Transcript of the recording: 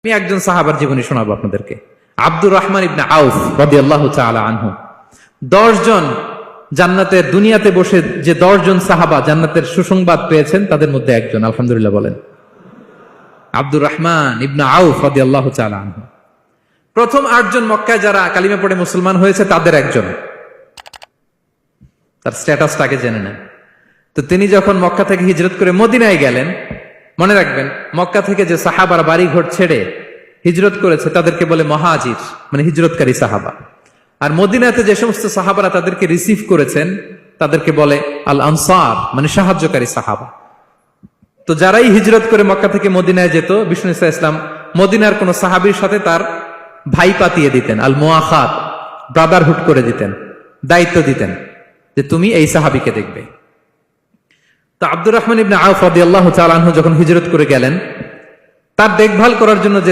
আমি একজন সাহাবার জীবনী শোনাবো আপনাদেরকে। আব্দুর রহমান ইবনে আউফ রাদিয়াল্লাহু তাআলা আনহু। 10 জন জান্নাতের দুনিয়াতে বসে যে 10 জন সাহাবা জান্নাতের সুসংবাদ পেয়েছেন তাদের মধ্যে একজন, আলহামদুলিল্লাহ বলেন। আব্দুর রহমান ইবনে আউফ রাদিয়াল্লাহু তাআলা আনহু প্রথম 8 জন মক্কায় যারা কালিমা পড়ে মুসলমান হয়েছে তাদের একজন। তার স্ট্যাটাসটাকে জেনে নেন। তো তিনি যখন মক্কা থেকে হিজরত করে মদিনায় গেলেন, মনে রাখবেন মক্কা থেকে যে সাহাবারা বাড়ি ঘর ছেড়ে হিজরত করেছে তাদেরকে বলে মহাজির, মানে হিজরতকারী সাহাবা। আর মদিনাতে যে সমস্ত সাহাবারা তাদেরকে রিসিভ করেছেন তাদেরকে বলে আল আনসার, মানে সাহায্যকারী সাহাবা। তো যারাই হিজরত করে মক্কা থেকে মদিনায় যেত, বিষ্ণু ইসলাম মদিনার কোন সাহাবীর সাথে তার ভাই পাতিয়ে দিতেন, আল মুআখাত, ব্রাদারহুড করে দিতেন, দায়িত্ব দিতেন যে তুমি এই সাহাবীকে দেখবে। তো আব্দুর রহমান ইবনে আউফ রাদিয়াল্লাহু তাআলা আনহু যখন হিজরত করে গেলেন, তার দেখভাল করার জন্য যে